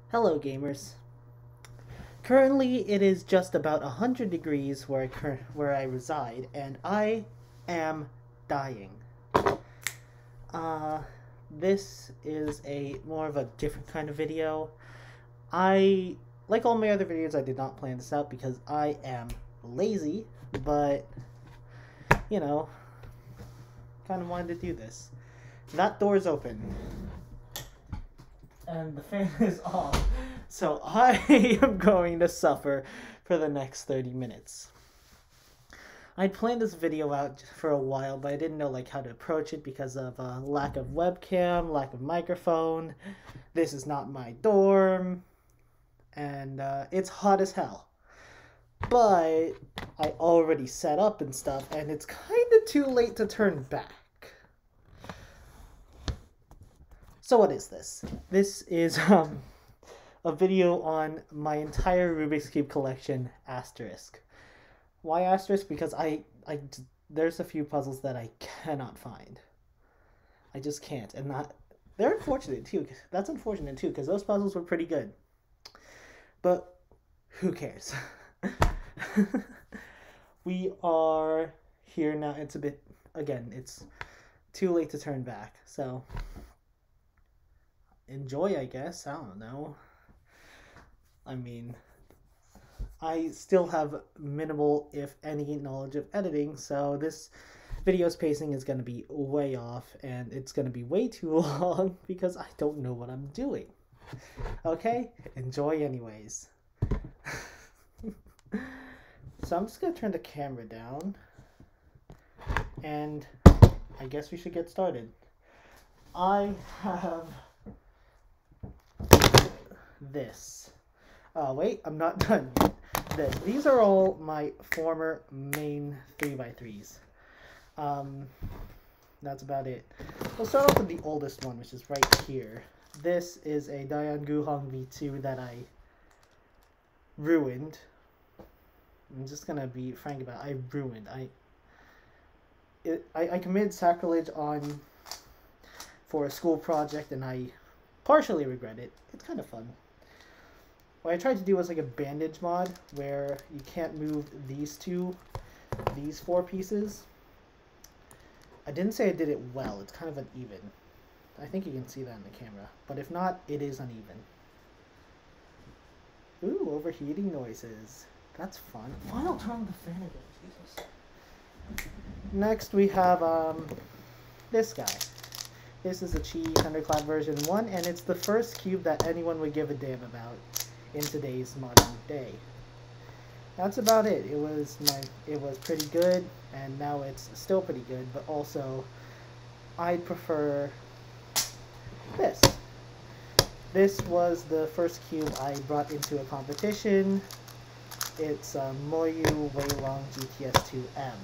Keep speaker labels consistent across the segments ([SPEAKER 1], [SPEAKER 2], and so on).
[SPEAKER 1] Hello gamers. Currently it is just about 100 degrees where I reside and I am dying. Uh this is a more of a different kind of video. I like all my other videos, I did not plan this out because I am lazy, but you know, kind of wanted to do this. That door is open. And the fan is off. So I am going to suffer for the next 30 minutes. I'd planned this video out for a while, but I didn't know how to approach it because of lack of webcam, lack of microphone. This is not my dorm, and it's hot as hell. But I already set up and stuff, and it's kind of too late to turn back. So what is this? This is a video on my entire Rubik's Cube collection, asterisk. Why asterisk? Because there's a few puzzles that I cannot find. I just can't, and they're unfortunate too. That's unfortunate too, because those puzzles were pretty good. But who cares? We are here now. It's a bit, again, it's too late to turn back, so enjoy, I guess. I don't know. I mean, I still have minimal, if any, knowledge of editing, so this video's pacing is going to be way off, and it's going to be way too long because I don't know what I'm doing. Okay? Enjoy anyways. So I'm just going to turn the camera down, and I guess we should get started. I have this. Oh wait, I'm not done yet. These are all my former main 3x3s. That's about it. We'll start off with the oldest one, which is right here. This is a Dayan Guhong V2 that I ruined. I'm just gonna be frank about it. I ruined. I committed sacrilege for a school project, and I partially regret it. It's kind of fun. What I tried to do was a bandage mod where you can't move these four pieces. I didn't say I did it well. It's kind of uneven. I think you can see that in the camera. But if not, it is uneven. Ooh, overheating noises. That's fun. Fine, I'll turn on the fan again. Jesus. Next we have this guy. This is a Chi Thunderclap version 1, and it's the first cube that anyone would give a damn about in today's modern day. That's about it. It was pretty good, and now it's still pretty good, but also I'd prefer this. This was the first cube I brought into a competition. It's Moyu Weilong GTS2M.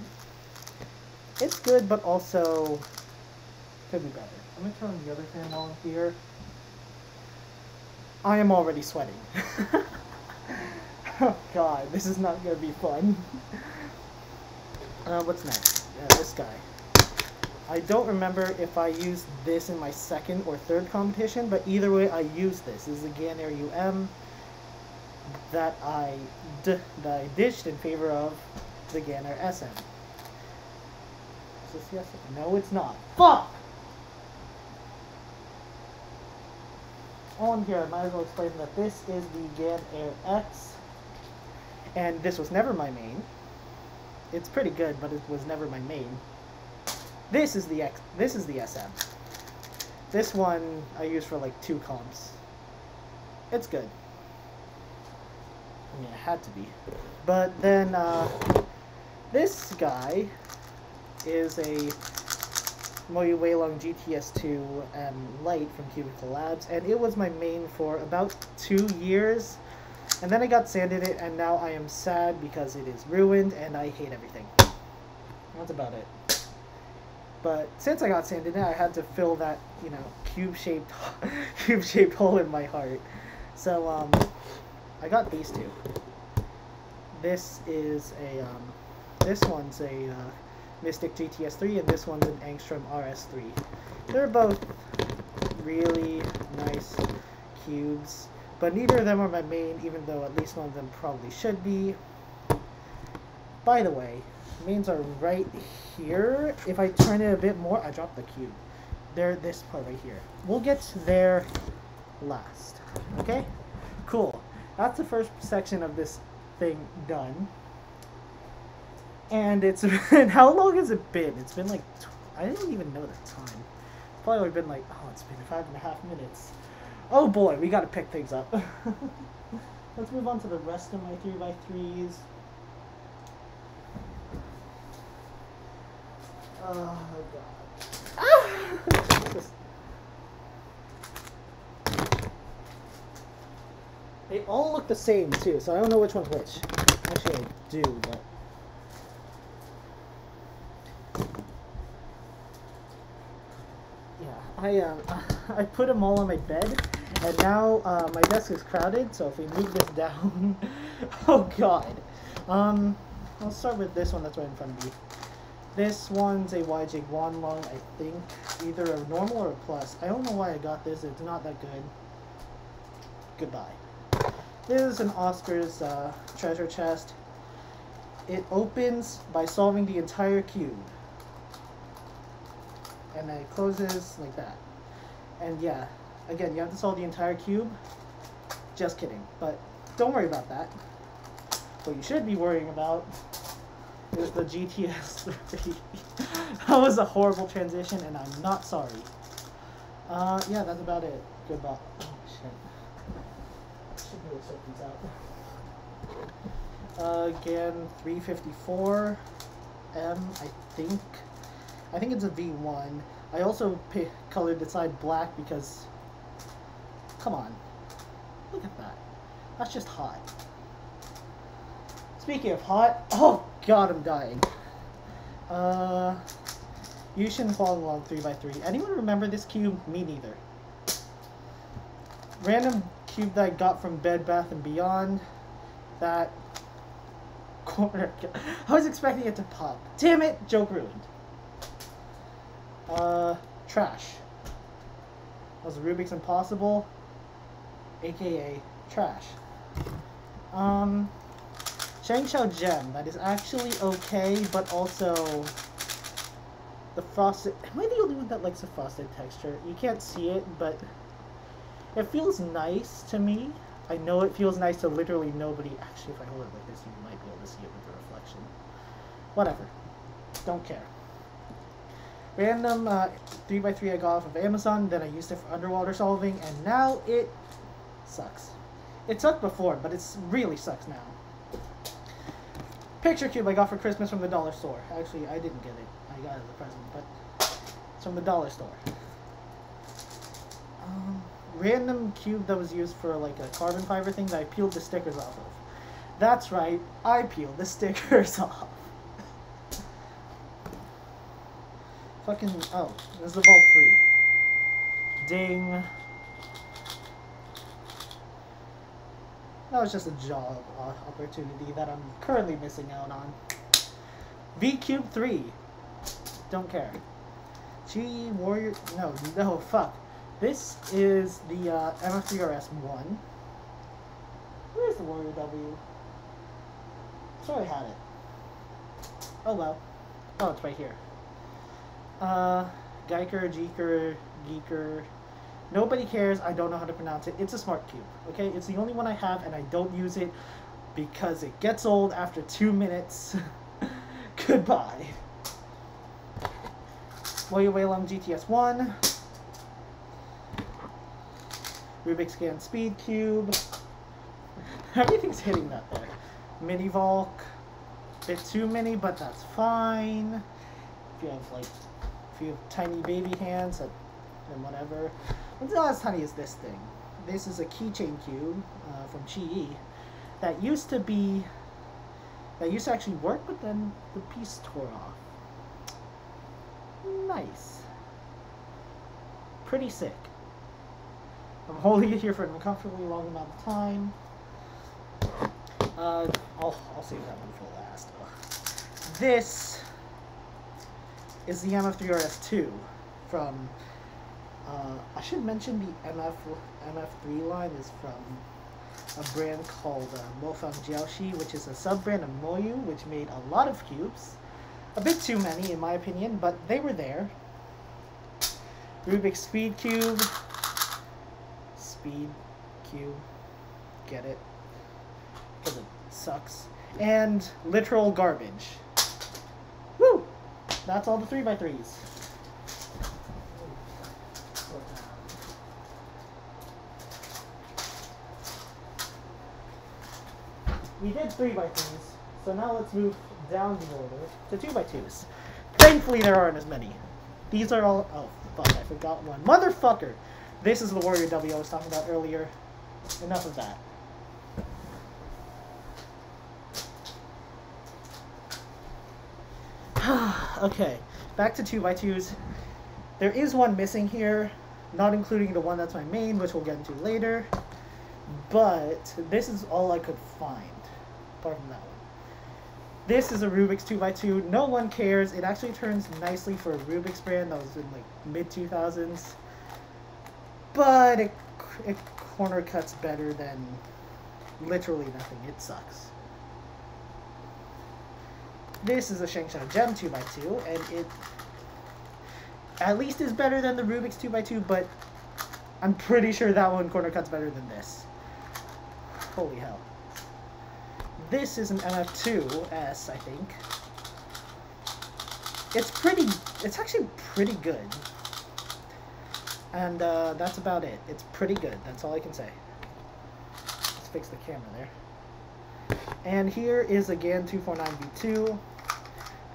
[SPEAKER 1] It's good, but also could be better. I'm going to turn on the other fan while I'm here. I am already sweating. Oh god, this is not going to be fun. What's next? This guy. I don't remember if I used this in my second or third competition, but either way I used this. This is a Ganer UM that I ditched in favor of the Ganer SM. Is this the SM? No, it's not. Fuck! On here, I might as well explain that this is the Gan Air X, and this was never my main. It's pretty good, but it was never my main. This is the X. This is the SM. This one I use for 2 comps. It's good. I mean, it had to be. But then this guy is a Moyu Weilong GTS2 Lite from Cubicle Labs, and it was my main for about 2 years, and then I got sanded it, and now I am sad because it is ruined, and I hate everything. That's about it. But since I got sanded it, I had to fill that, cube-shaped hole in my heart. So, I got these two. This is this one's a Mystic GTS3, and this one's an Angstrom RS3. They're both really nice cubes. But neither of them are my main, even though at least one of them probably should be. By the way, mains are right here. If I turn it a bit more, I drop the cube. They're this part right here. We'll get to there last. Okay? Cool. That's the first section of this thing done. And it's been, how long has it been? It's been like, I didn't even know the time. It's probably been like, oh, it's been 5.5 minutes. Oh boy, we gotta pick things up. Let's move on to the rest of my 3x3s. Oh god. Ah! They all look the same too, so I don't know which one's which. Actually, I do, but. Yeah, I put them all on my bed, and now my desk is crowded, so if we move this down. Oh god. I'll start with this one that's right in front of me. This one's a YJ Wanlong, I think. Either a normal or a plus. I don't know why I got this, it's not that good. Goodbye. This is an Oscar's treasure chest. It opens by solving the entire cube. And then it closes like that. And yeah, again, you have to solve the entire cube. Just kidding, but don't worry about that. What you should be worrying about is the GTS 3. That was a horrible transition, and I'm not sorry. Yeah, that's about it. Goodbye. Oh, shit. Should be able to sort these out. Again, 354 M, I think. I think it's a V1. I also colored the side black because, come on, look at that. That's just hot. Speaking of hot, oh god, I'm dying. Yushin Falling Along 3x3. Anyone remember this cube? Me neither. Random cube that I got from Bed Bath & Beyond. That corner. I was expecting it to pop. Damn it, joke ruined. Trash. That was Rubik's Impossible, aka trash. Shengshou Gem, that is actually okay, but also the frosted. Am I the only one that likes the frosted texture? You can't see it, but it feels nice to me. I know it feels nice to literally nobody. Actually, if I hold it like this, you might be able to see it with the reflection. Whatever. Don't care. Random 3x3 I got off of Amazon, then I used it for underwater solving, and now it sucks. It sucked before, but it really sucks now. Picture cube I got for Christmas from the dollar store. Actually, I didn't get it. I got it as a present, but it's from the dollar store. Random cube that was used for like a carbon fiber thing that I peeled the stickers off of. That's right, I peeled the stickers off. Fucking, oh, this is the Valk 3. Ding. That was just a job opportunity that I'm currently missing out on. V Cube 3. Don't care. G Warrior, no, fuck. This is the MFJS 1. Where's the Warrior W? Sorry, I had it. Oh well. Oh, it's right here. Geiker, Geeker, Geeker. Nobody cares. I don't know how to pronounce it. It's a smart cube. Okay, it's the only one I have, and I don't use it because it gets old after 2 minutes. Goodbye. Wei-Long GTS 1. Rubik Scan Speed Cube. Everything's hitting that there. Mini Valk. Bit too many, but that's fine. If you have tiny baby hands, then whatever. It's not as tiny as this thing. This is a keychain cube from Chi that used to actually work, but then the piece tore off. Nice. Pretty sick. I'm holding it here for an uncomfortably long amount of time. I'll save that one for last. This is the MF3RS2 from I should mention the MF3 line is from a brand called Mofang Jiaoshi, which is a sub-brand of Moyu, which made a lot of cubes. A bit too many, in my opinion, but they were there. Rubik's Speed Cube. Speed Cube. Get it? Because it sucks. And literal garbage. Woo! That's all the 3x3s. We did 3x3s, so now let's move down the order to 2x2s. Thankfully there aren't as many. These are all... Oh, fuck, I forgot one. Motherfucker! This is the Warrior W I was talking about earlier. Enough of that. Okay, back to 2x2s. There is one missing here, not including the one that's my main, which we'll get into later. But this is all I could find, apart from that one. This is a Rubik's 2x2. No one cares. It actually turns nicely for a Rubik's brand that was in like mid-2000s. But it corner cuts better than literally nothing. It sucks. This is a Shengshou Gem 2x2, and it at least is better than the Rubik's 2x2, but I'm pretty sure that one corner cuts better than this. Holy hell. This is an MF2S, I think. It's actually pretty good. And that's about it. It's pretty good, that's all I can say. Let's fix the camera there. And here is again 249V2.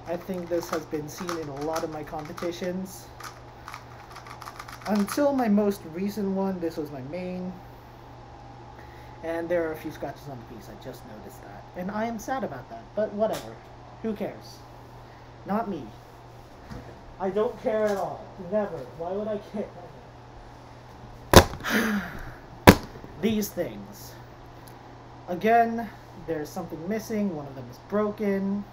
[SPEAKER 1] I think this has been seen in a lot of my competitions. Until my most recent one, this was my main. And there are a few scratches on the piece, I just noticed that. And I am sad about that, but whatever. Who cares? Not me. I don't care at all. Never. Why would I care? These things. Again, there's something missing. One of them is broken.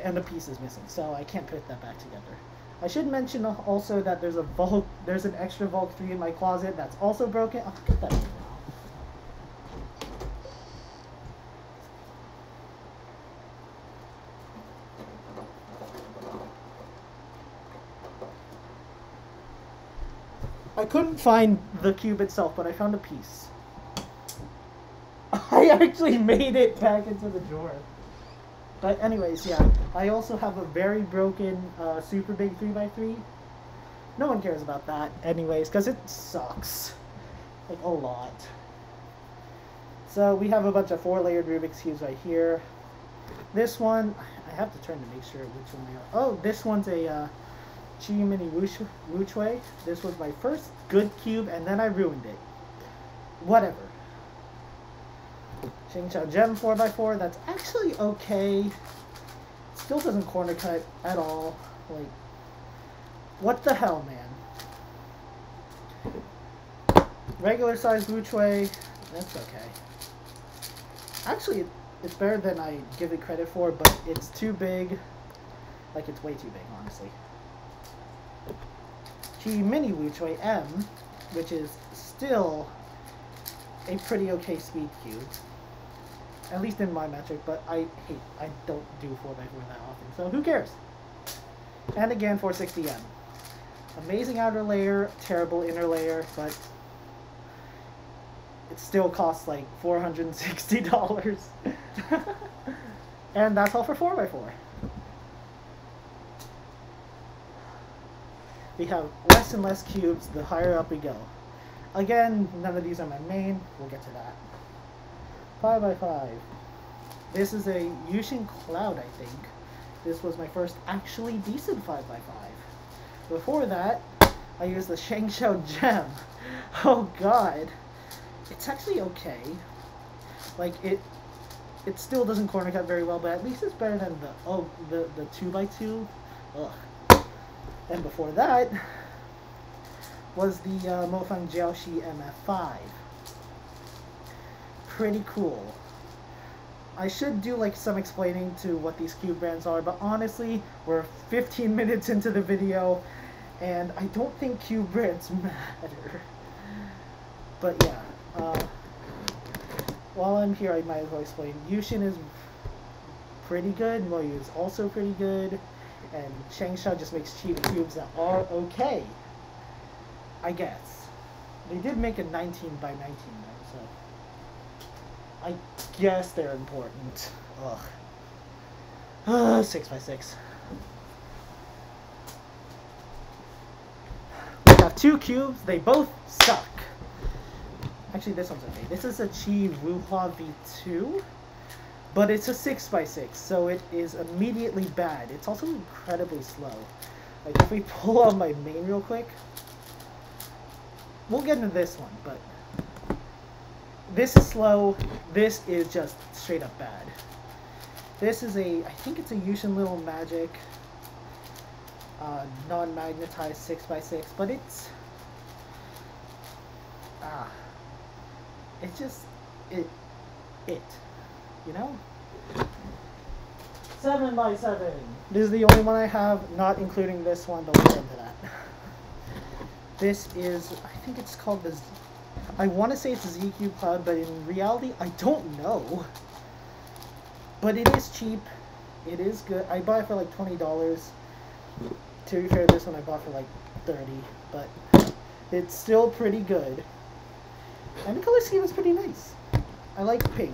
[SPEAKER 1] And a piece is missing, so I can't put that back together. I should mention also that there's an extra Valk 3 in my closet that's also broken. I'll get that in now. I couldn't find the cube itself, but I found a piece. I actually made it back into the drawer. But anyways, yeah, I also have a very broken super big 3x3. No one cares about that anyways, because it sucks. Like, a lot. So we have a bunch of 4-layered Rubik's Cubes right here. This one, I have to turn to make sure which one they are. Oh, this one's a Chi Mini Wuchui. This was my first good cube, and then I ruined it. Whatever. Shengshou Gem 4x4, that's actually okay. Still doesn't corner cut at all. Like, what the hell, man? Regular size Wuchui, that's okay. Actually, it's better than I give it credit for, but it's too big. Like, it's way too big, honestly. Chi Mini Wuchui M, which is still a pretty okay speed cube. At least in my metric, but I don't do 4x4 that often, so who cares? And again, 460M. Amazing outer layer, terrible inner layer, but it still costs like $460. And that's all for 4x4. We have less and less cubes the higher up we go. Again, none of these are my main, we'll get to that. 5x5. This is a Yushin Cloud, I think. This was my first actually decent 5x5. Before that, I used the Shengshou Gem. Oh god. It's actually okay. Like, it still doesn't corner cut very well, but at least it's better than the 2x2. Ugh. And before that was the Mofang Jiaoshi MF5. Pretty cool. I should do like some explaining to what these cube brands are, but honestly, we're 15 minutes into the video, And I don't think cube brands matter. But yeah, while I'm here, I might as well explain. Yushin is pretty good, Moyu is also pretty good, and Shengshou just makes cheap cubes that are okay, I guess. They did make a 19 by 19 though, so I guess they're important. Ugh. 6 by 6. We have 2 cubes, they both suck. Actually, this one's okay. This is a Chi Wuhua V2, but it's a 6 by 6, so it is immediately bad. It's also incredibly slow. Like, if we pull out my main real quick, we'll get into this one, but this is slow. This is just straight up bad. This is I think it's a LingAo Magic non-magnetized 6 by 6, but it's just you know. 7 by 7. This is the only one I have, not including this one, but we'll get into that. This is, I think it's called the I want to say it's a ZQ Cloud, but in reality, I don't know. But it is cheap. It is good. I bought it for like $20. To be fair, this one I bought for like $30, but it's still pretty good. And the color scheme is pretty nice. I like pink.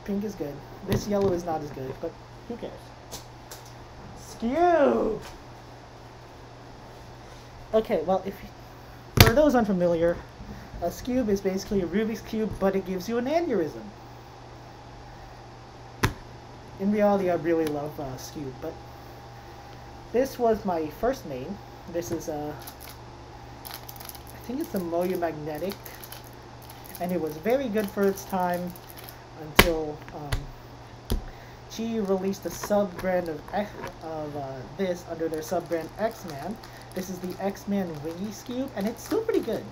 [SPEAKER 1] Pink is good. This yellow is not as good, but who cares? Skew! Okay, well, for those unfamiliar, a cube is basically a Rubik's Cube, but it gives you an aneurysm. In reality, I really love Cube, but this was my first main. This is I think it's the Moyu Magnetic, and it was very good for its time until Chi released a sub-brand of this under their sub-brand X-Man. This is the X-Man Wingy Cube, and it's still pretty good.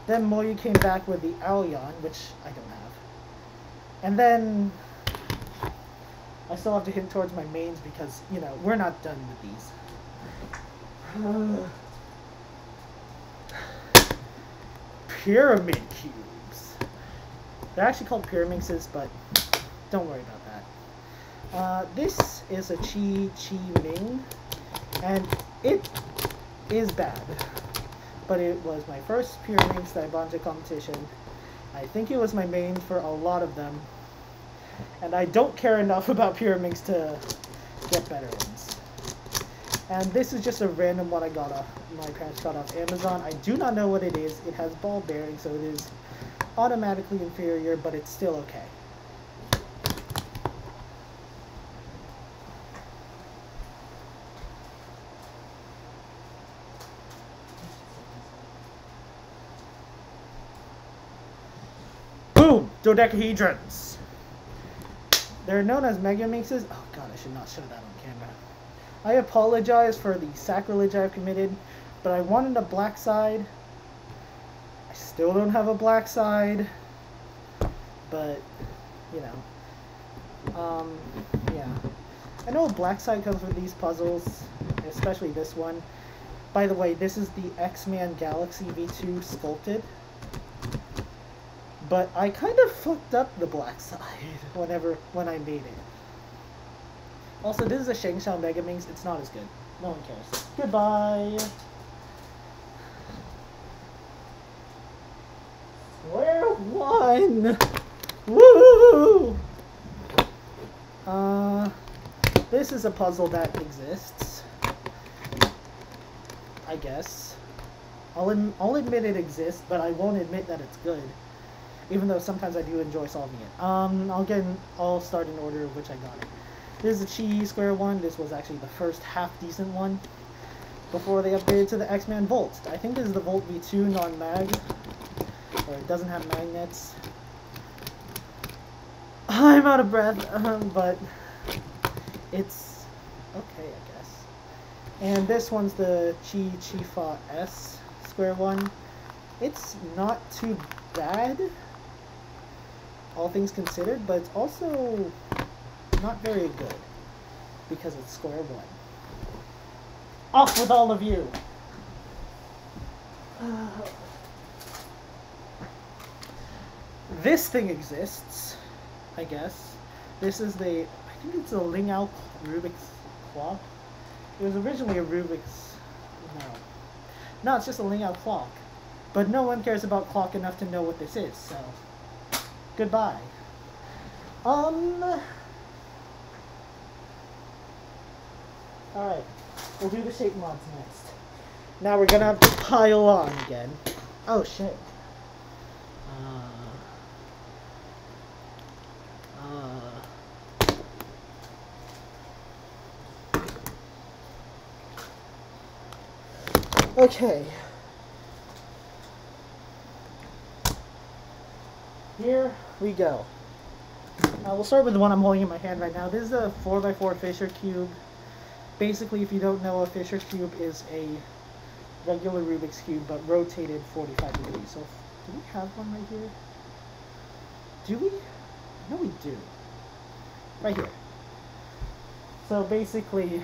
[SPEAKER 1] Then Moyu came back with the Aoyan, which I don't have. And then I still have to hint towards my mains because, you know, we're not done with these. Pyramid cubes. They're actually called Pyramixes, but don't worry about that. This is a Chi Ming, and it is bad. But it was my first Pyramix that I bought into competition. I think it was my main for a lot of them. And I don't care enough about Pyramix to get better ones. And this is just a random one I got off, my parents got off Amazon. I do not know what it is. It has ball bearings, so it is automatically inferior, but it's still okay. Boom! Dodecahedrons! They're known as Megamixes. Oh god, I should not show that on camera. I apologize for the sacrilege I've committed, but I wanted a black side. I still don't have a black side, but, you know. Yeah. I know a black side comes with these puzzles, especially this one. By the way, this is the X-Man Galaxy V2 sculpted. But I kind of fucked up the black side when I made it. Also, this is a Shengshou Megamix. It's not as good. No one cares. Goodbye. Square one. Woo! This is a puzzle that exists. I guess. I'll admit it exists, but I won't admit that it's good. Even though sometimes I do enjoy solving it. I'll start in order of which I got it. This is a Chi Square one. This was actually the first half-decent one before they upgraded to the X-Man Volt. I think this is the Volt V2 non-mag, where it doesn't have magnets. I'm out of breath, but it's okay, I guess. And this one's the Chi Fa S Square one. It's not too bad, all things considered, but it's also not very good because it's square one. Off with all of you! This thing exists, I guess. This is I think it's a LingAo Rubik's clock. It was originally a Rubik's, no, it's just a LingAo clock. But no one cares about clock enough to know what this is, so goodbye. Alright, we'll do the shape mods next. Now we're gonna have to pile on again. Oh shit. Okay. Here we go. We'll start with the one I'm holding in my hand right now. This is a 4x4 Fisher cube. Basically, if you don't know, a Fisher cube is a regular Rubik's cube, but rotated 45 degrees. So, do we have one right here? Do we? No, we do. Right here. So basically,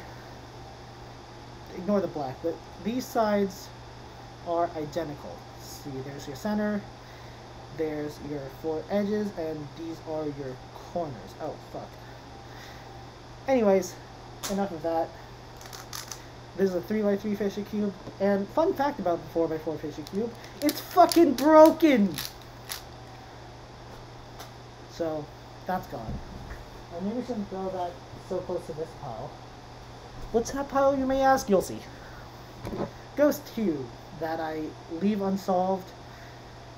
[SPEAKER 1] ignore the black, but these sides are identical. See, there's your center, there's your 4 edges, and these are your corners. Oh, fuck. Anyways, enough of that. This is a 3x3 Fisher cube, and fun fact about the 4x4 Fisher cube, it's fucking broken! So, that's gone. I maybe shouldn't throw that so close to this pile. What's that pile, you may ask? You'll see. Ghost cube that I leave unsolved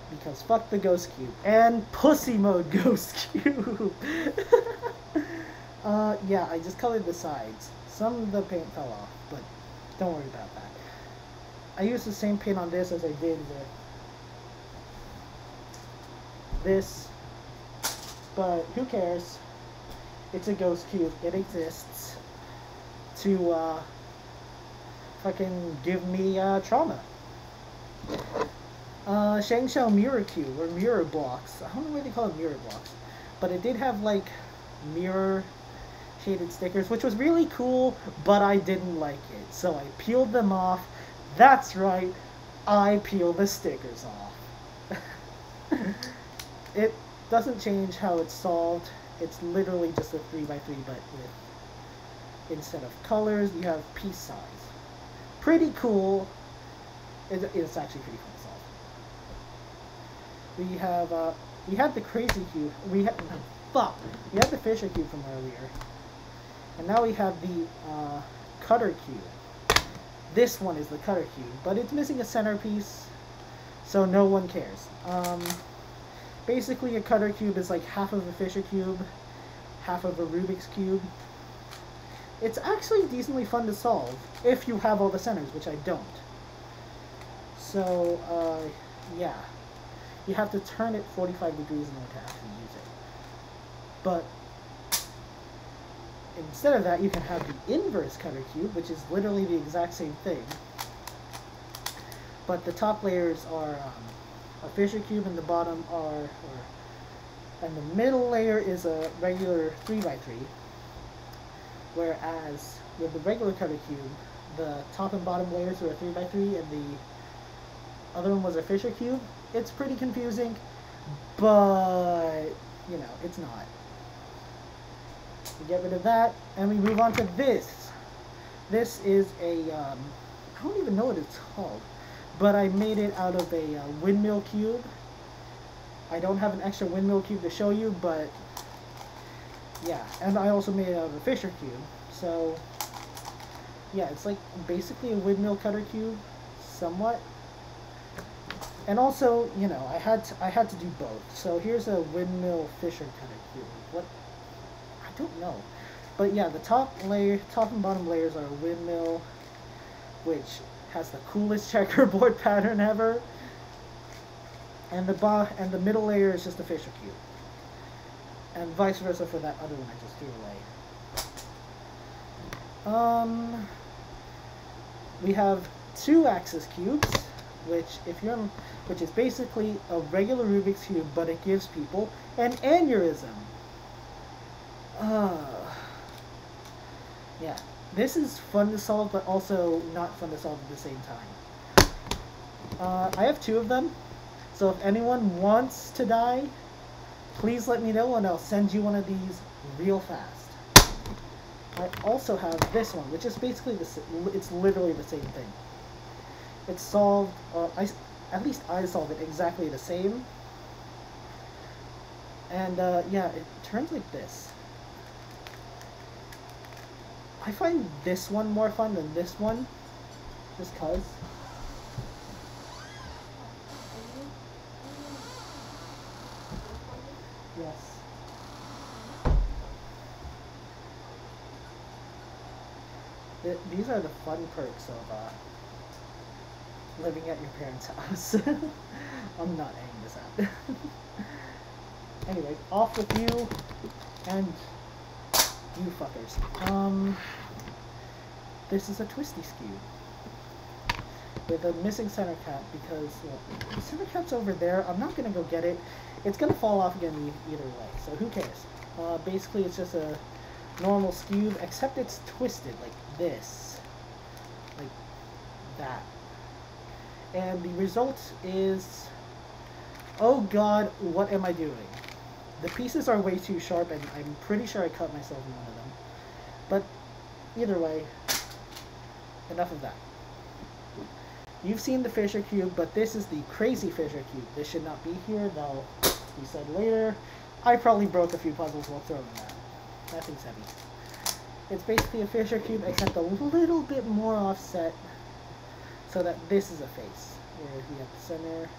[SPEAKER 1] because fuck the ghost cube. And pussy mode ghost cube. Yeah, I just colored the sides. Some of the paint fell off, but don't worry about that. I used the same paint on this as I did with this, but who cares? It's a ghost cube. It exists to fucking give me trauma. Shengshou mirror cube, or mirror blocks. I don't know why they call it mirror blocks, but it did have like mirror shaded stickers, which was really cool, but I didn't like it, so I peeled them off. That's right, I peel the stickers off. It doesn't change how it's solved. It's literally just a 3x3, but with, instead of colors, you have piece size. Pretty cool. It's actually pretty cool to solve. We have we had the crazy cube. We had the Fisher cube from earlier, and now we have the cutter cube. This one is the cutter cube, but it's missing a centerpiece, so no one cares. Basically, a cutter cube is like half of a Fisher cube, half of a Rubik's cube. It's actually decently fun to solve if you have all the centers, which I don't. So, yeah. You have to turn it 45 degrees in order to actually use it. But instead of that, you can have the inverse cutter cube, which is literally the exact same thing. But the top layers are a Fisher cube, and the bottom and the middle layer is a regular 3x3. Whereas with the regular cutter cube, the top and bottom layers are a 3x3, and the other one was a Fisher cube. It's pretty confusing, but you know, it's not. We get rid of that, and we move on to this. This is a I don't even know what it's called, but I made it out of a windmill cube. I don't have an extra windmill cube to show you, but yeah, and I also made it out of a Fisher cube. So yeah, it's like basically a windmill cutter cube, somewhat. And also, you know, I had to do both. So here's a windmill Fisher cutter cube. What? I don't know. But yeah, the top and bottom layers are a windmill, which has the coolest checkerboard pattern ever. And the middle layer is just a Fisher cube. And vice versa for that other one I just threw away. We have 2-axis cubes, which is basically a regular Rubik's cube, but it gives people an aneurysm. Yeah, This is fun to solve, but also not fun to solve at the same time. I have 2 of them, so if anyone wants to die, please let me know and I'll send you one of these real fast. I also have this one, which is basically it's literally the same thing. It's solved, at least I solve it exactly the same. And yeah, it turns like this. I find this one more fun than this one, just cause. Yes. These are the fun perks of living at your parents' house. I'm not aiming this at. Anyway, off with you and you fuckers. This is a twisty skew with a missing center cap because, well, the center cap's over there. I'm not gonna go get it. It's gonna fall off again either way, so who cares? Basically, it's just a normal skew, except it's twisted like this, like that. And the result is, oh god, what am I doing? The pieces are way too sharp, and I'm pretty sure I cut myself in one of them. But either way, enough of that. You've seen the Fisher Cube, but this is the crazy Fisher Cube. This should not be here, that'll be said later. I probably broke a few puzzles while throwing that. That thing's heavy. It's basically a Fisher Cube, except a little bit more offset, so that this is a face, where we have the center,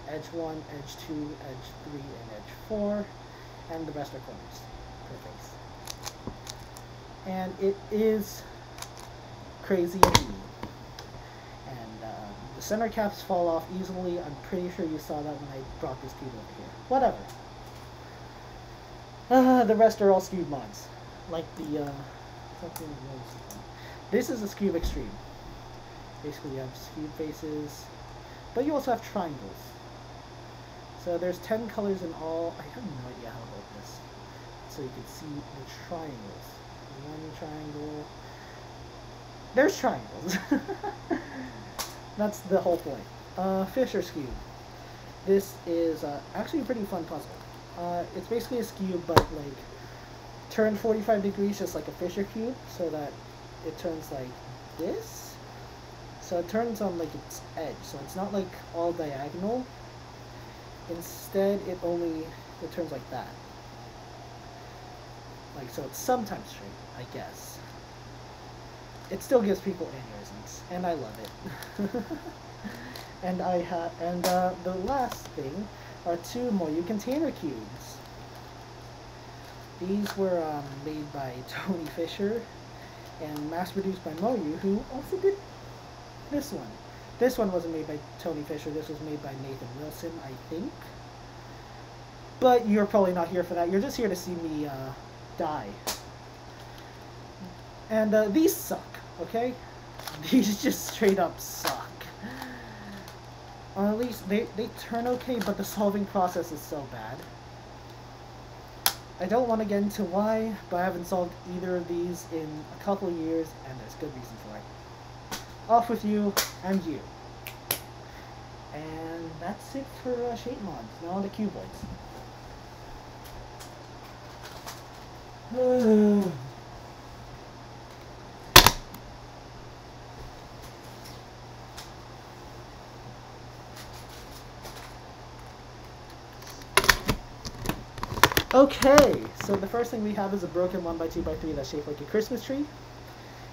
[SPEAKER 1] edge 1, edge 2, edge 3, and edge 4, and the rest are corners per face. And it is crazy indeed. And the center caps fall off easily. I'm pretty sure you saw that when I brought this cube over here. Whatever. The rest are all skewed mods. Like the, this is a skewed extreme. Basically you have skewed faces, but you also have triangles. So there's 10 colors in all. I have no idea how to hold this. So you can see the triangles. One triangle. There's triangles. That's the whole point. Fisher skew. This is actually a pretty fun puzzle. It's basically a skew, but like turn 45 degrees, just like a Fisher cube, so that it turns like this. So it turns on like its edge, so it's not like all diagonal. Instead, it turns like that. Like, so it's sometimes straight, I guess. It still gives people aneurysms, and I love it. And the last thing are 2 Moyu container cubes. These were made by Tony Fisher and mass-produced by Moyu, who also did this one. This one wasn't made by Tony Fisher, this was made by Nathan Wilson, I think. But you're probably not here for that, you're just here to see me die. And these suck, okay? These just straight up suck. Or at least they turn okay, but the solving process is so bad. I don't want to get into why, but I haven't solved either of these in a couple of years, and there's good reason for it. Off with you, and you. And that's it for shape mods. Now on to cuboids. Okay, so the first thing we have is a broken 1x2x3 that's shaped like a Christmas tree.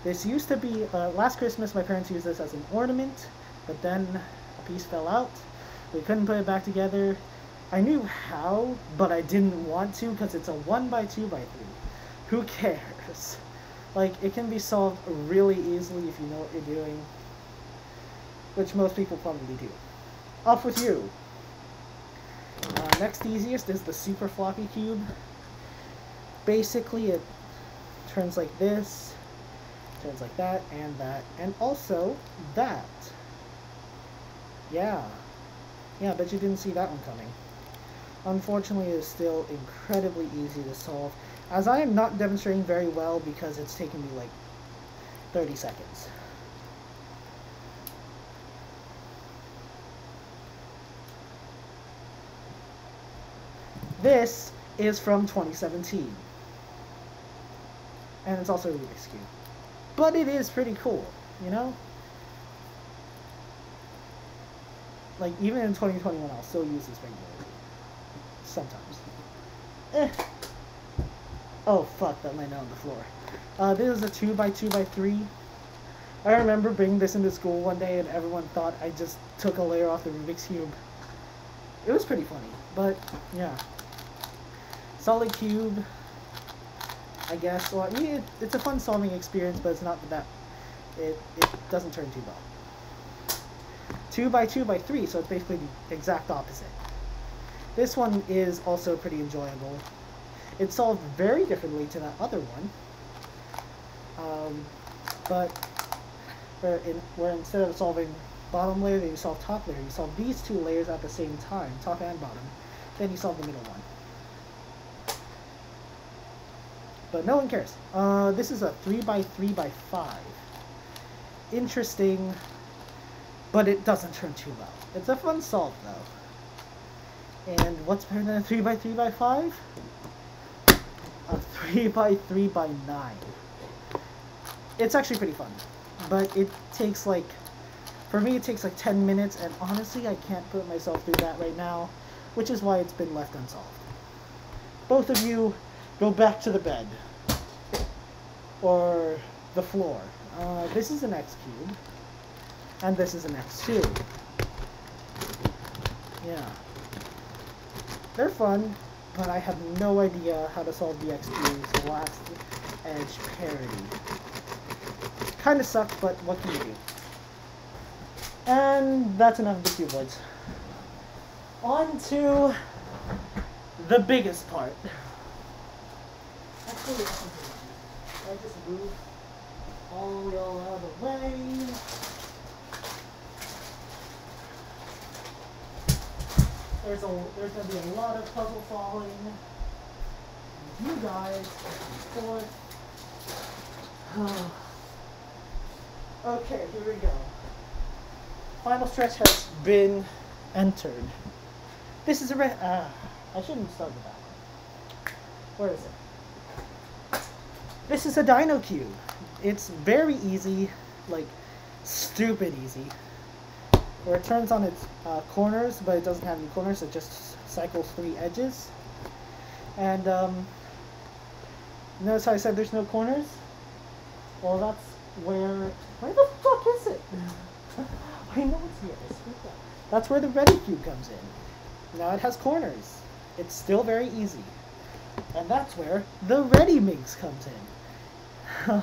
[SPEAKER 1] This used to be, last Christmas my parents used this as an ornament, but then a piece fell out. We couldn't put it back together. I knew how, but I didn't want to because it's a 1x2x3. Who cares? Like, it can be solved really easily if you know what you're doing, which most people probably do. Off with you! Next easiest is the super floppy cube. Basically, it turns like this, turns like that, and also that. Yeah, I bet you didn't see that one coming. Unfortunately, it is still incredibly easy to solve, as I am not demonstrating very well because it's taken me like 30 seconds. This is from 2017. And it's also a Rubik's Cube. But it is pretty cool, you know? Like, even in 2021, I'll still use this regularly. Sometimes. Oh, fuck, that landed on the floor. This is a 2x2x3. I remember bringing this into school one day and everyone thought I just took a layer off the Rubik's Cube. It was pretty funny, but, yeah. Solid cube, I guess. Well, I mean, it's a fun solving experience, but it's not that... It doesn't turn too well. 2x2x3, so it's basically the exact opposite. This one is also pretty enjoyable. It's solved very differently to that other one. But where instead of solving bottom layer, then you solve top layer. You solve these two layers at the same time, top and bottom. Then you solve the middle one. But no one cares. This is a 3x3x5. Interesting, but it doesn't turn too well. It's a fun solve, though. And what's better than a 3x3x5? A 3x3x9. It's actually pretty fun, but it takes like, for me it takes like 10 minutes, and honestly I can't put myself through that right now, which is why it's been left unsolved. Both of you go back to the bed, or the floor. This is an X cube, and this is an X2. Yeah. They're fun, but I have no idea how to solve the X2's last edge parity. Kinda sucks, but what can you do? And that's enough of the cuboids. On to the biggest part. Actually, I just move all the way all out of the way. There's gonna be a lot of puzzle solving. You guys, forth. Okay, here we go. Final stretch has been entered. This is a I shouldn't start with that one. Where is it? This is a Dino Cube. It's very easy, like stupid easy. Where it turns on its corners, but it doesn't have any corners. It just cycles 3 edges. And notice how I said there's no corners? Well, that's where the fuck is it? I know it's here. That's where the Ready Cube comes in. Now it has corners. It's still very easy. And that's where the Ready Minx comes in.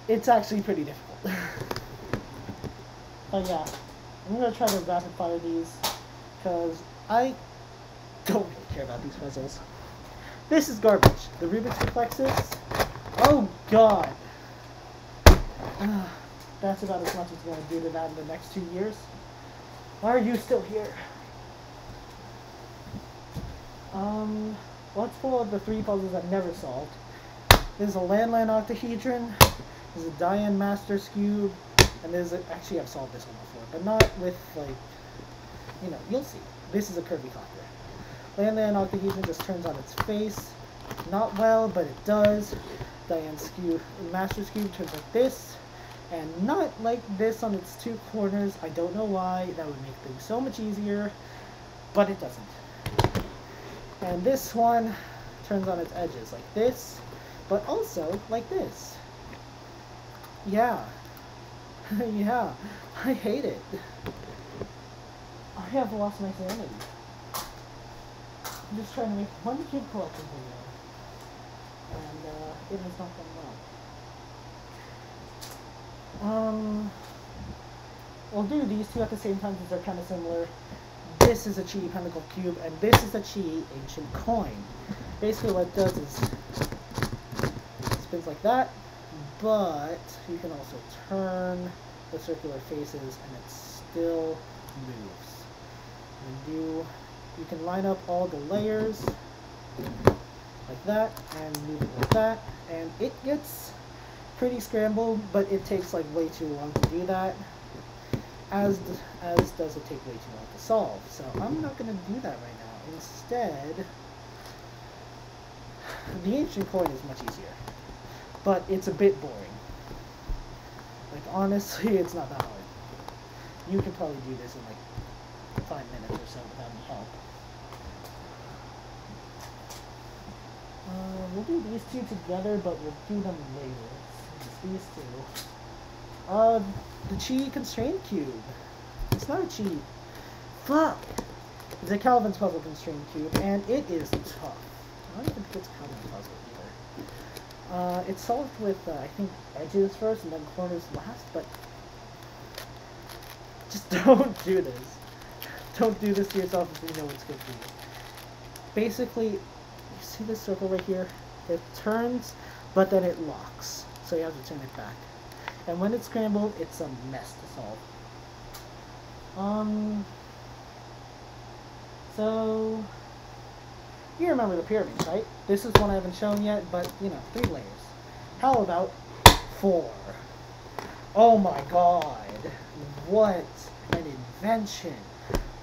[SPEAKER 1] It's actually pretty difficult. But yeah, I'm going to try to rapid fire these, because I don't really care about these puzzles. This is garbage. The Rubik's Reflexes. Oh god. That's about as much as I'm going to do to that in the next 2 years. Why are you still here? Let's pull out the 3 puzzles I've never solved. There's a Landland Octahedron, there's a Diane Master's Cube, and there's actually I've solved this one before, but not with, like, you know, you'll see. This is a Kirby Copter. Landland Octahedron just turns on its face. Not well, but it does. Diane's Cube, Master's Cube turns like this, and not like this on its 2 corners. I don't know why. That would make things so much easier, but it doesn't. And this one turns on its edges like this, but also like this. Yeah. Yeah. I hate it. I have lost my sanity. I'm just trying to make one kid collection video. And it has not gone well. We'll do these 2 at the same time because they're kind of similar. This is a Chi Pentacle Cube, and this is a Chi Ancient Coin. Basically what it does is it spins like that, but you can also turn the circular faces and it still moves. And you can line up all the layers like that and move it like that, and it gets pretty scrambled, but it takes like way too long to do that. As does it take way too long to solve. So I'm not going to do that right now. Instead, the ancient coin is much easier, but it's a bit boring. Like honestly, it's not that hard. You can probably do this in like 5 minutes or so without any help. We'll do these two together, but we'll do them later. It's these two. The Chi constraint cube. It's not a Chi. Fuck! It's a Calvin's puzzle constraint cube, and it is tough. I don't even think it's Calvin's puzzle either. It's solved with, I think, edges first and then corners last, but just don't do this. Don't do this to yourself if you know it's good for you. Basically, you see this circle right here? It turns, but then it locks. So you have to turn it back. And when it's scrambled, it's a mess to solve. So you remember the pyramids, right? This is one I haven't shown yet, but you know, 3 layers. How about 4? Oh my god. What an invention.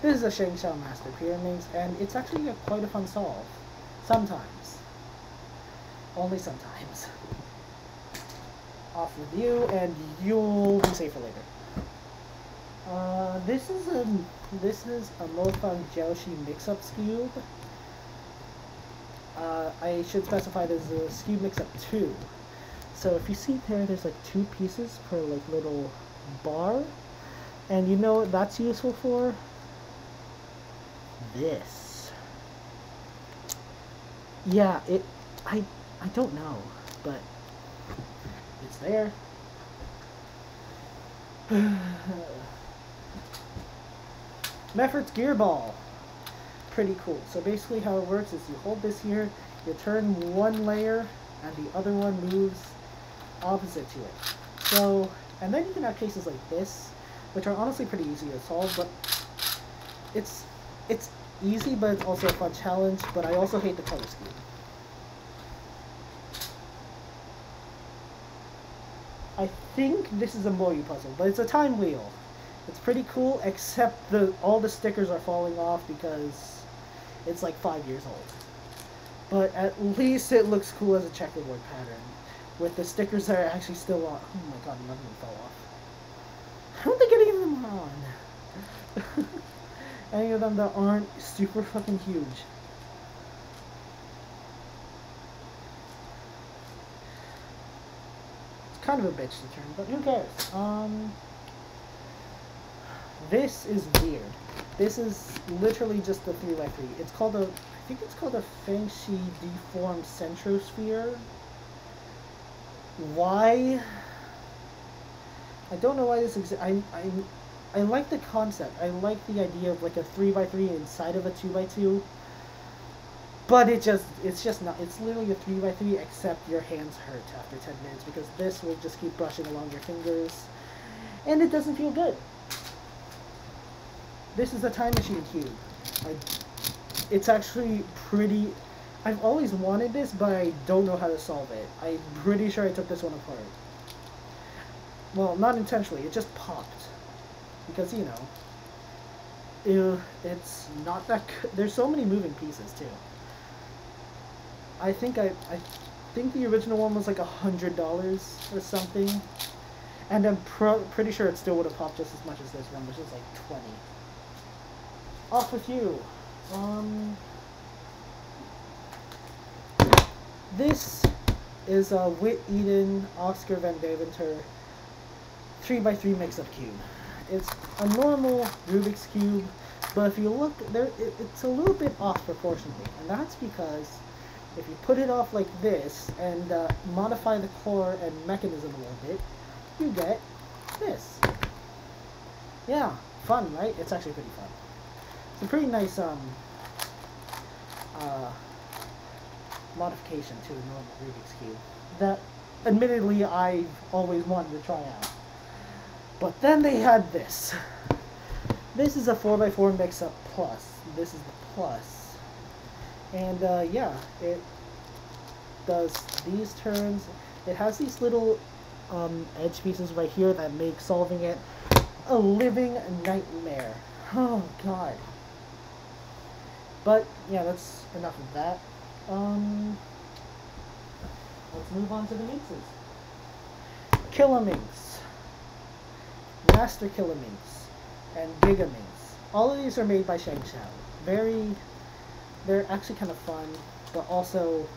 [SPEAKER 1] This is a Shengshou Master Pyramids, and it's actually quite a fun solve. Sometimes. Only sometimes. Off with you, and you'll be safe for later. This is a Mofang Jiaoshi mix-up cube. I should specify this is a cube mix-up 2. So if you see there's like 2 pieces per like little bar, and you know what that's useful for? This. Yeah, I don't know, but it's there. Meffert's gear ball. Pretty cool. So basically how it works is you hold this here, you turn one layer, and the other one moves opposite to it. So, and then you can have cases like this, which are honestly pretty easy to solve, but it's easy, but it's also a fun challenge, but I also hate the color scheme. I think this is a Moyu puzzle, but it's a time wheel. It's pretty cool, except all the stickers are falling off because it's like 5 years old. But at least it looks cool as a checkerboard pattern, with the stickers that are actually still on. Oh my god, none of them fell off. I don't think any of them are on. Any of them that aren't super fucking huge. It's kind of a bitch to turn, but who cares? This is weird. This is literally just a 3x3. It's called I think it's called a Fengshi deformed centrosphere. Why? I don't know why this exists. I like the concept. I like the idea of like a 3x3 inside of a 2x2. But it's just not. It's literally a 3x3, except your hands hurt after 10 minutes because this will just keep brushing along your fingers, and it doesn't feel good. This is a time machine cube. It's actually pretty. I've always wanted this, but I don't know how to solve it. I'm pretty sure I took this one apart. Well, not intentionally. It just popped because you know, it's not that. There's so many moving pieces too. I think the original one was like $100 or something, and I'm pretty sure it still would have popped just as much as this one, which is like 20. Off with you. This is a Whit Eden Oscar Van Deventer 3x3 mix-up cube. It's a normal Rubik's cube, but if you look there, it's a little bit off proportionally, and that's because if you put it off like this and modify the core and mechanism a little bit, you get this. Yeah, fun, right? It's actually pretty fun. It's a pretty nice modification to a normal Rubik's Cube that admittedly I've always wanted to try out. But then they had this. This is a 4x4 mix-up plus. This is the plus. And yeah, it does these turns. It has these little edge pieces right here that make solving it a living nightmare. Oh god. But yeah, that's enough of that. Let's move on to the minxes. Killaminx, Master Killaminx, and Gigaminx. All of these are made by Shengshou. They're actually kind of fun, but also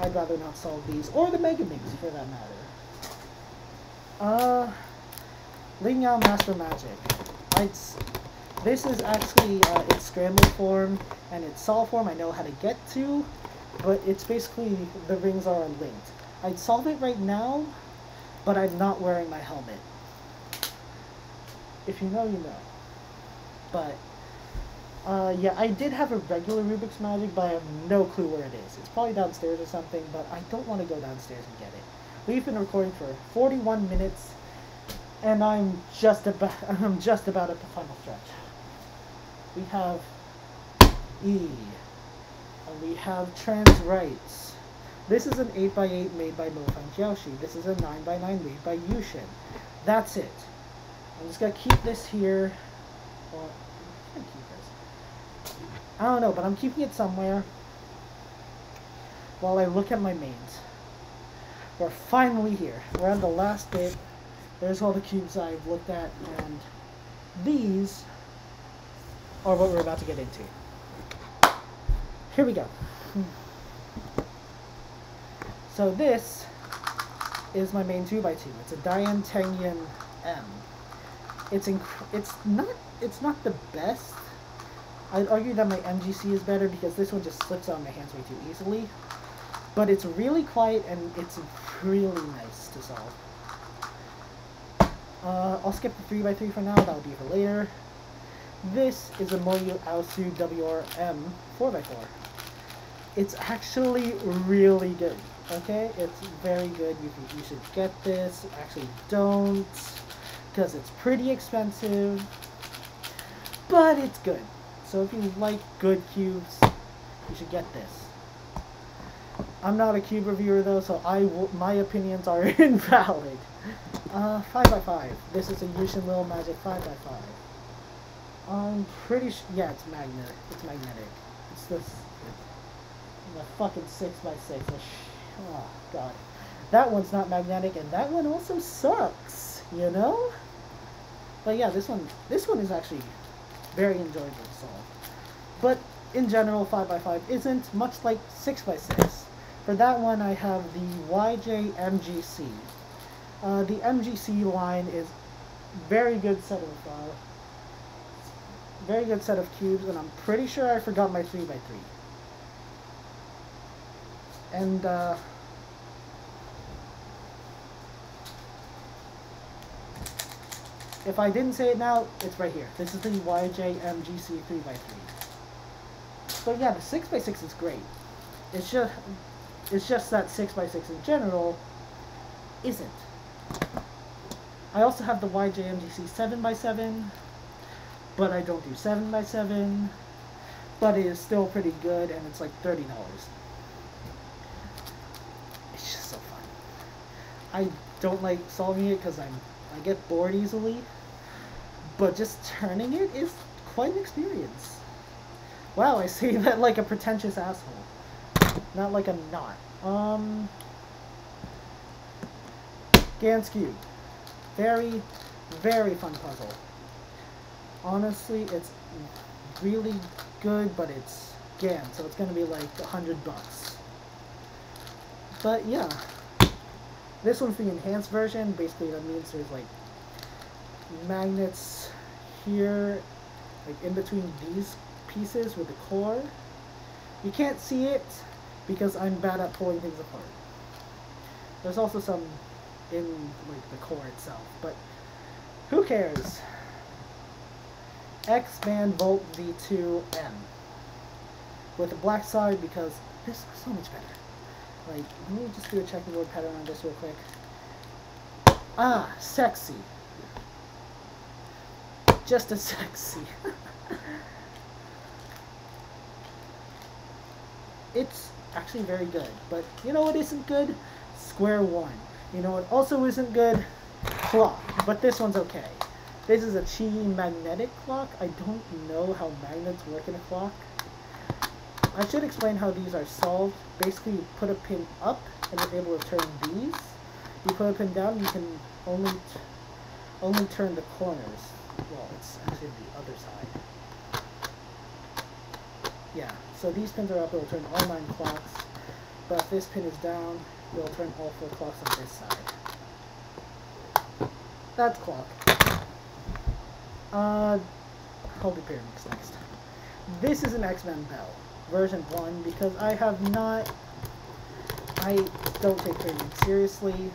[SPEAKER 1] I'd rather not solve these, or the Megaminx for that matter. LingAo Magic. This is actually its scrambled form, and its solve form I know how to get to, but it's basically the rings are unlinked. I'd solve it right now, but I'm not wearing my helmet. If you know, you know. But, yeah, I did have a regular Rubik's Magic, but I have no clue where it is. It's probably downstairs or something, but I don't want to go downstairs and get it. We've been recording for 41 minutes, and I'm just about at the final stretch. We have E, and we have Trans Rights. This is an 8x8 made by MFJS. This is a 9x9 made by Yushin. That's it. I'm just gonna keep this here. Well, I'm gonna keep this. I don't know, but I'm keeping it somewhere while I look at my mains. We're finally here. We're on the last bit. There's all the cubes I've looked at, and these are what we're about to get into. Here we go. So this is my main 2x2. It's a Dian Tengyun M. It's not the best. I'd argue that my MGC is better because this one just slips out of my hands way too easily. But it's really quiet and it's really nice to solve. I'll skip the 3x3 for now. That'll be for later. This is a Moyu Aosu WRM 4x4. It's actually really good. Okay, it's very good. You should get this. Actually, don't, because it's pretty expensive, but it's good. So if you like good cubes, you should get this. I'm not a cube reviewer though, so my opinions are invalid. 5x5. This is a LingAo Magic 5x5. I'm pretty sure. Yeah, it's magnetic. It's magnetic. It's this. The fucking 6x6. Oh god, that one's not magnetic, and that one also sucks. You know. But yeah, this one is actually very enjoyable to solve. But in general, 5x5 isn't, much like 6x6. For that one, I have the YJ MGC. The MGC line is very good set of cubes, and I'm pretty sure I forgot my 3x3. And if I didn't say it now, it's right here. This is the YJ MGC 3x3. But yeah, the 6x6 is great. It's just that 6x6 in general isn't. I also have the YJ MGC 7x7, but I don't do 7x7. But it is still pretty good, and it's like $30. It's just so fun. I don't like solving it because I get bored easily, but just turning it is quite an experience. Wow, I say that like a pretentious asshole, not like I'm not. Gans Cube, very, very fun puzzle. Honestly, it's really good, but it's Gans, so it's gonna be like $100. But yeah, this one's the enhanced version. Basically, that means there's like magnets here, like in between these pieces with the core. You can't see it because I'm bad at pulling things apart. There's also some in like the core itself, but who cares? X-Band Volt V2M with the black side because this is so much better. Like, let me just do a checkerboard pattern on this real quick. Ah, sexy. Just as sexy. It's actually very good, but you know what isn't good? Square one. You know what also isn't good? Clock. But this one's okay. This is a Qi magnetic clock. I don't know how magnets work in a clock. I should explain how these are solved. Basically, you put a pin up and you're able to turn these. You put a pin down, you can only turn the corners. Well, it's actually the other side. Yeah, so these pins are up, it'll turn all 9 clocks. But if this pin is down, it'll turn all 4 clocks on this side. That's clock. Hold the pyramids next. This is an X-Men bell, version 1, because I don't take pyramids seriously.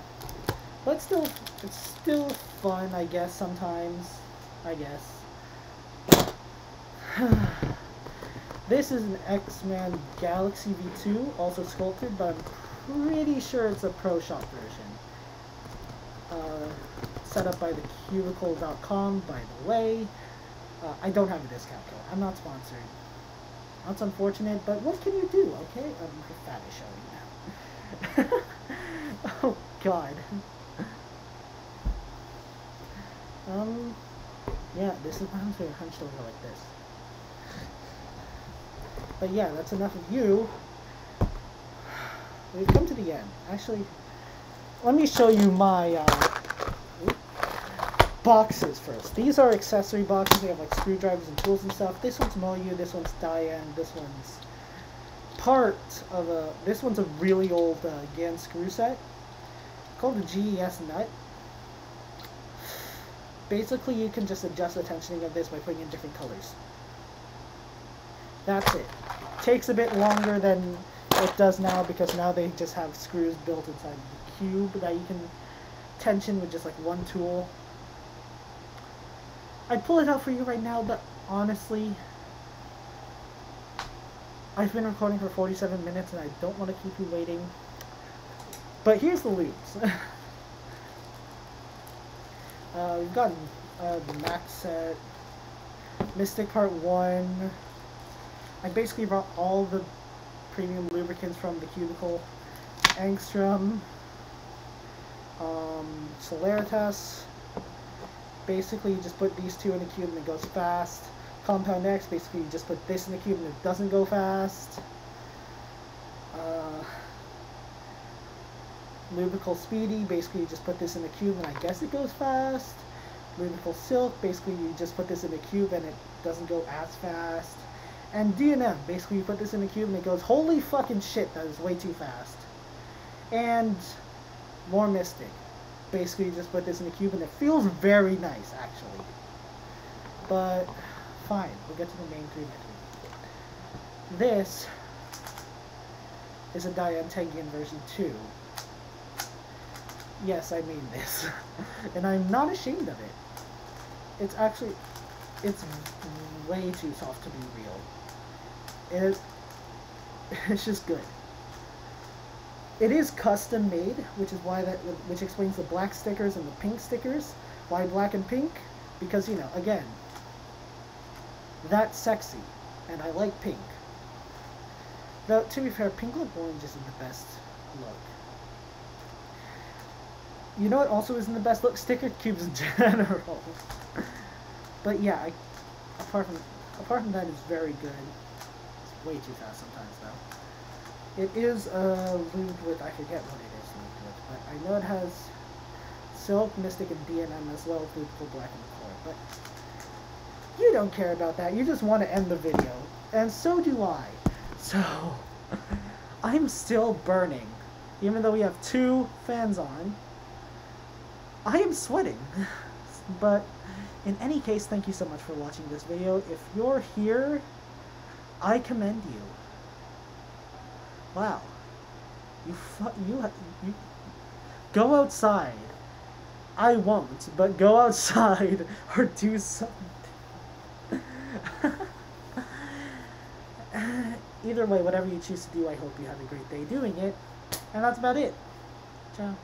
[SPEAKER 1] But still, it's still fun, I guess, sometimes. I guess. This is an X-Men Galaxy V2, also sculpted, but I'm pretty sure it's a Pro Shop version. Set up by thecubicle.com, by the way. I don't have a discount code. I'm not sponsored. That's unfortunate, but what can you do, okay? My fat is showing now. Oh, God. Yeah, this is my hunter hunched over like this. But yeah, that's enough of you. We've come to the end. Actually, let me show you my boxes first. These are accessory boxes. They have like screwdrivers and tools and stuff. This one's Moyu, this one's Diane, this one's part of a... This one's a really old GAN screw set called the GES nut. Basically, you can just adjust the tensioning of this by putting in different colors. That's it. Takes a bit longer than it does now because now they just have screws built inside the cube that you can tension with just like one tool. I'd pull it out for you right now, but honestly, I've been recording for 47 minutes and I don't want to keep you waiting. But here's the loops. We've got the Max set, Mystic Part 1. I basically brought all the premium lubricants from the Cubicle. Angstrom, Solaritas. Basically, you just put these two in the cube and it goes fast. Compound X, basically you just put this in the cube and it doesn't go fast. Lubrical Speedy, basically you just put this in the cube and I guess it goes fast. Lubrical Silk, basically you just put this in the cube and it doesn't go as fast. And DNM, basically you put this in the cube and it goes, holy fucking shit, that is way too fast. And more Mystic. Basically you just put this in the cube and it feels very nice, actually. But, fine, we'll get to the main three next week. This is a Diane Tengian version 2. Yes, I mean this. And I'm not ashamed of it. It's actually, it's way too soft to be real. It's just good. It is custom made, which is why which explains the black stickers and the pink stickers. Why black and pink? Because, you know, again, that's sexy, and I like pink. Though, to be fair, pink lip orange isn't the best look. You know what also isn't the best look? Sticker cubes in general. But yeah, apart from that, it's very good. It's way too fast sometimes, though. It is lubed with, I forget what it is lubed with, but I know it has Silk, Mystic, and DNM as well as lubable black in the core. But you don't care about that. You just want to end the video. And so do I. So, I'm still burning. Even though we have 2 fans on. I am sweating. But in any case, thank you so much for watching this video. If you're here, I commend you. Wow. You go outside. I won't, but go outside or do something. Either way, whatever you choose to do, I hope you have a great day doing it. And that's about it. Ciao.